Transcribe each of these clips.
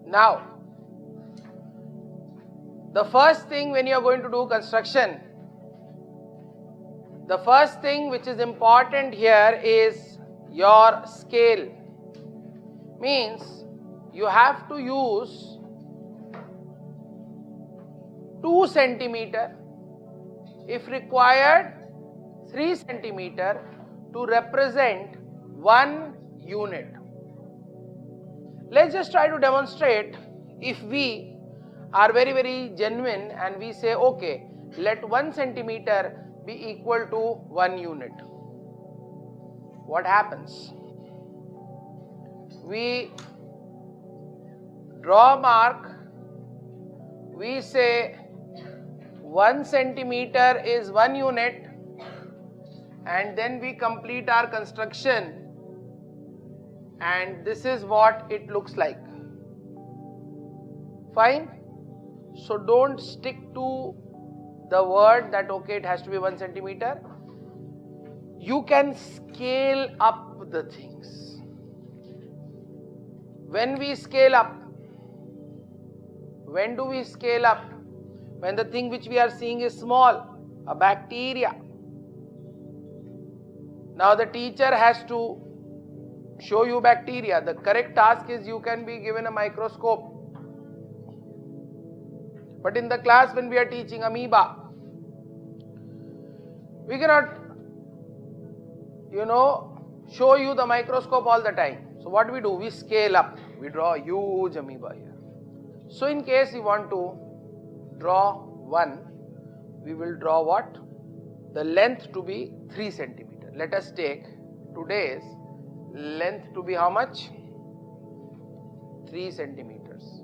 Now, the first thing when you are going to do construction, the first thing which is important here is your scale. Means you have to use 2 centimeter, if required 3 centimeter to represent 1 unit. Let's just try to demonstrate. If we are very genuine and we say, okay, let 1 centimeter be equal to 1 unit. What happens? We draw a mark, we say 1 centimeter is 1 unit, and then we complete our construction, and this is what it looks like. Fine? So don't stick to the word that okay, it has to be 1 centimeter. You can scale up the things. When we scale up, when do we scale up? When the thing which we are seeing is small, a bacteria. Now the teacher has to show you bacteria. The correct task is you can be given a microscope. But in the class when we are teaching amoeba, we cannot, show you the microscope all the time. So what do? We scale up. We draw a huge amoeba here. So in case we want to draw one, we will draw what? The length to be 3 centimeter. Let us take today's length to be how much? 3 centimeters.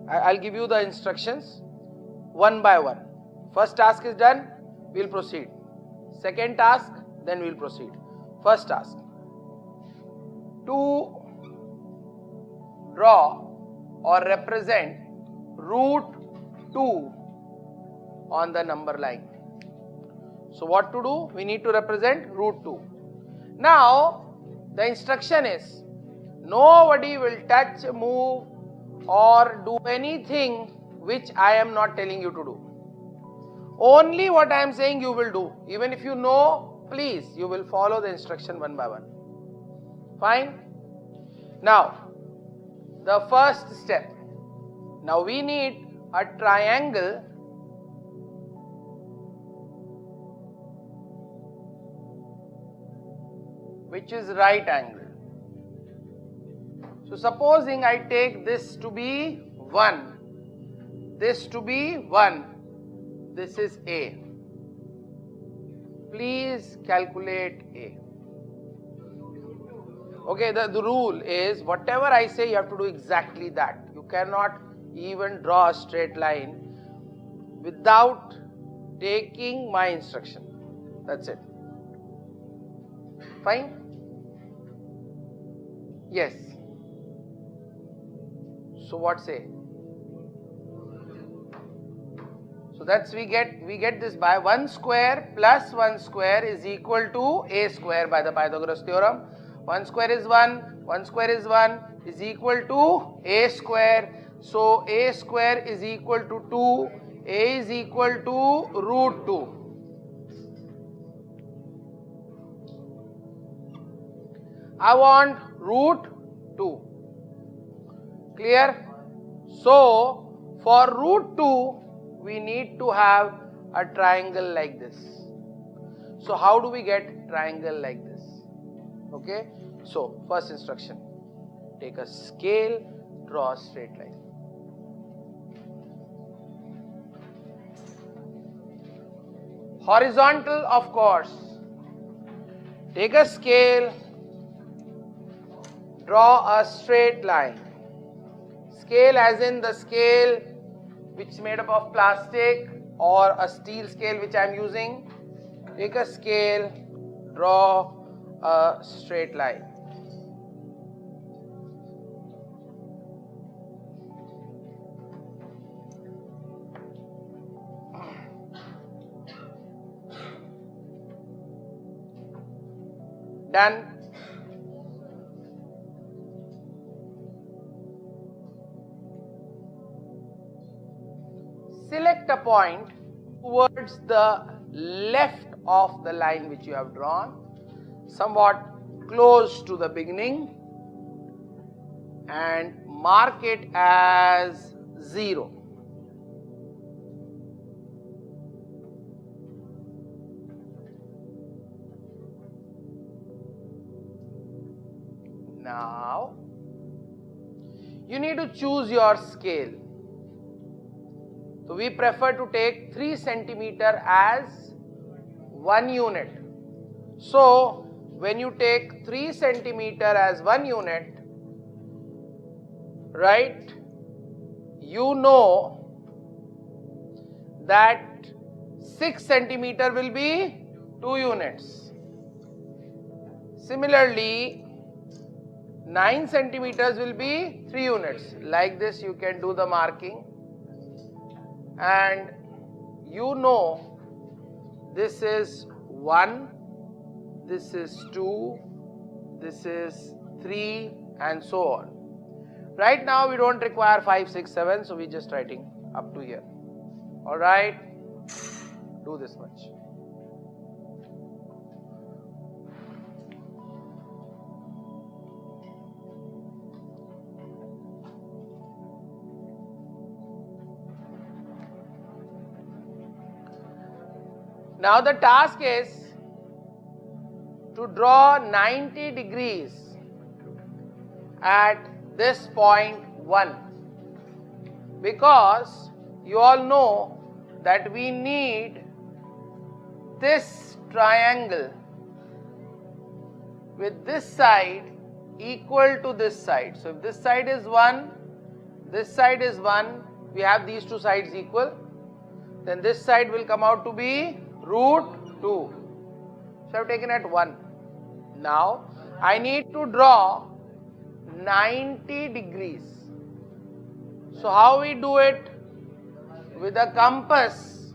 I'll give you the instructions one by one. First task is done, we'll proceed. Second task, then we'll proceed. First task, to draw or represent root 2 on the number line. So what to do? We need to represent root 2. Now the instruction is, nobody will touch, move or do anything which I am not telling you to do. Only what I am saying you will do. Even if you know, please, you will follow the instruction one by one. Fine? Now, the first step. Now we need a triangle which is right angle. So supposing I take this to be 1, this to be 1, this is A. Please calculate A. Okay, the rule is whatever I say you have to do exactly that. You cannot even draw a straight line without taking my instruction. That's it. Fine? Yes. So what say? So that's we get this by 1 square plus 1 square is equal to A square by the Pythagoras theorem. 1 square is 1, 1 square is 1 is equal to A square. So A square is equal to 2, A is equal to root 2. I want root 2. Clear? So for root 2 we need to have a triangle like this. So how do we get triangle like this? Okay, so first instruction, take a scale, draw a straight line. Horizontal, of course. Take a scale, draw a straight line. Scale as in the scale which is made up of plastic or a steel scale which I am using. Take a scale, draw a straight line. Done. Select a point towards the left of the line which you have drawn, somewhat close to the beginning, and mark it as 0. Now, you need to choose your scale. So, we prefer to take 3 centimeter as 1 unit. So, when you take 3 centimeter as 1 unit, right, you know that 6 centimeter will be 2 units. Similarly, 9 centimeters will be 3 units. Like this you can do the marking, and you know this is 1, this is 2, this is 3, and so on. Right now we don't require 5, 6, 7, so we're just writing up to here. Alright, do this much. Now the task is to draw 90 degrees at this point 1, because you all know that we need this triangle with this side equal to this side. So if this side is 1, this side is 1, we have these two sides equal, then this side will come out to be root 2. So I have taken at 1. Now I need to draw 90 degrees. So how we do it? With a compass,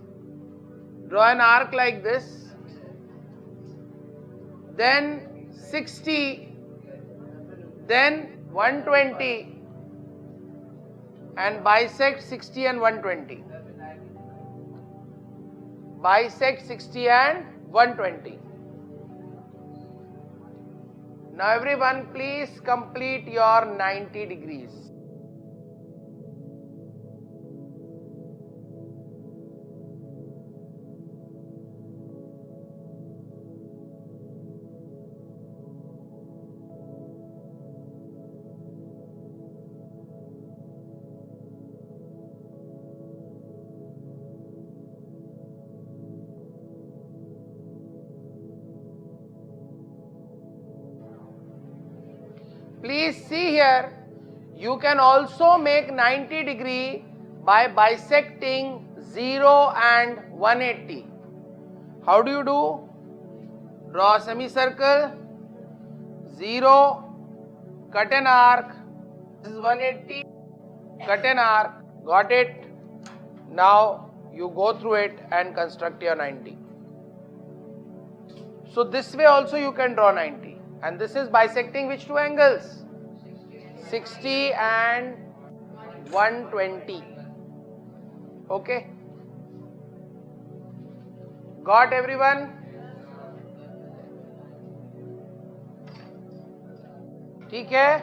draw an arc like this, then 60, then 120, and bisect 60 and 120. Bisect 60 and 120. Now everyone, please complete your 90 degrees. Please see here, you can also make 90 degree by bisecting 0 and 180. How do you do? Draw a semicircle, 0, cut an arc, this is 180, cut an arc, got it? Now you go through it and construct your 90. So this way also you can draw 90. And this is bisecting which two angles? 60 and 120. Okay? Got everyone? Okay?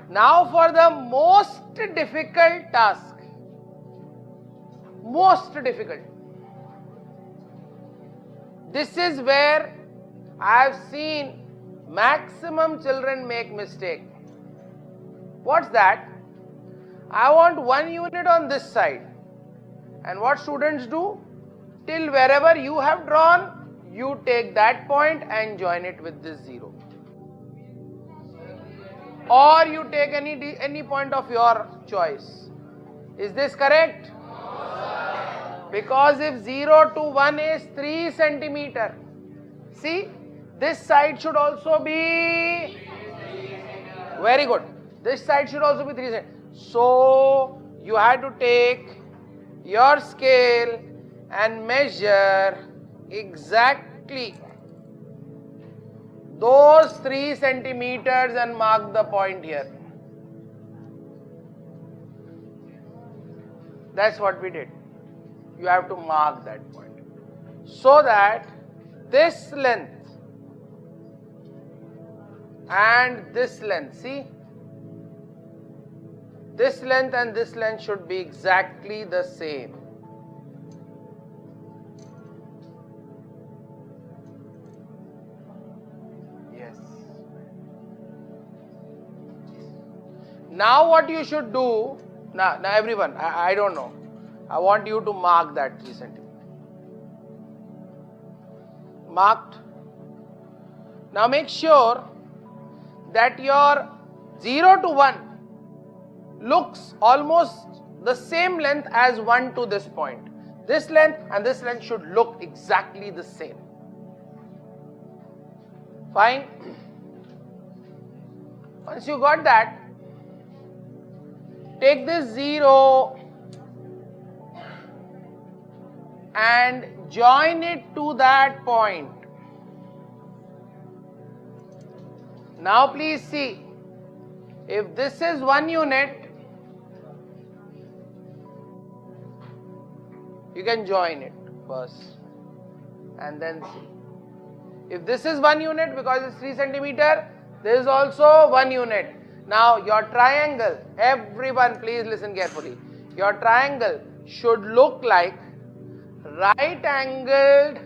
Now for the most difficult task. Most difficult. This is where I have seen maximum children make mistake. What's that? I want 1 unit on this side. And what students do? Till wherever you have drawn, you take that point and join it with this 0. Or you take any point of your choice. Is this correct? Because if 0 to 1 is 3 centimeter. See? This side should also be, very good, this side should also be 3 cm. So you had to take your scale and measure exactly those 3 centimeters and mark the point here. That's what we did. You have to mark that point. So that this length and this length, see, this length and this length should be exactly the same. Yes. Now what you should do, now everyone, I don't know, I want you to mark that 3 centimeters. Marked. Now make sure that your 0 to 1 looks almost the same length as 1 to this point. This length and this length should look exactly the same. Fine. Once you got that, take this 0 and join it to that point. Now please see, if this is 1 unit, you can join it first and then see. If this is 1 unit, because it's 3 centimeter, this is also 1 unit. Now your triangle, everyone please listen carefully, your triangle should look like right angled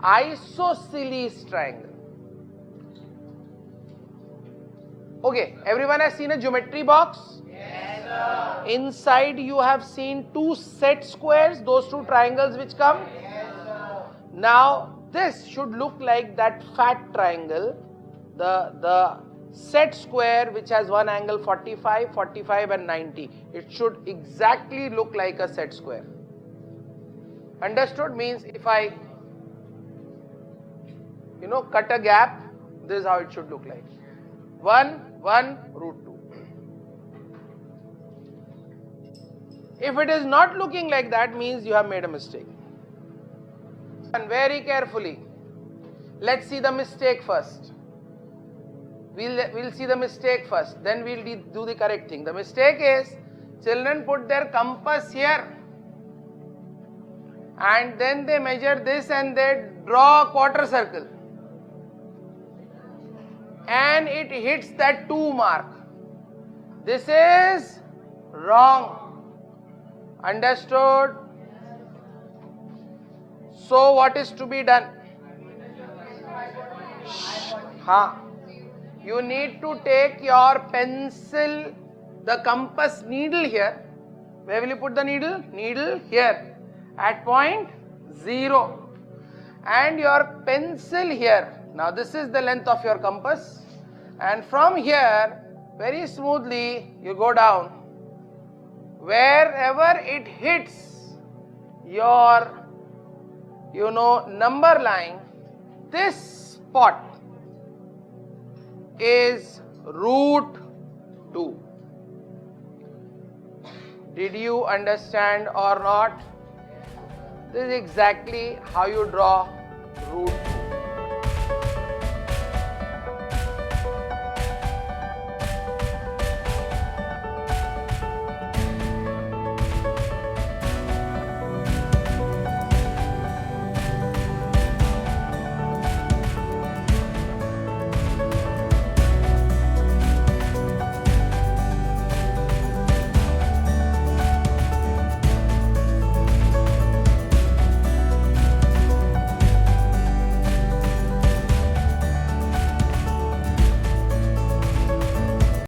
isosceles triangle. Okay, everyone has seen a geometry box? Yes, sir. Inside you have seen 2 set squares, those 2 triangles which come? Yes, sir. Now this should look like that fat triangle, the set square which has one angle 45, 45 and 90. It should exactly look like a set square. Understood? Means if I, cut a gap, this is how it should look like. 1, 1, root 2. If it is not looking like that, means you have made a mistake. And very carefully, let's see the mistake first. We'll see the mistake first, then we'll do the correct thing. The mistake is, children put their compass here and then they measure this and they draw a quarter circle and it hits that 2 mark. This is wrong. Understood? So what is to be done? You need to take your pencil, the compass needle here. Where will you put the needle? Needle here at point 0 and your pencil here. Now this is the length of your compass and from here very smoothly you go down. Wherever it hits your number line, this spot is root 2. Did you understand or not? This is exactly how you draw root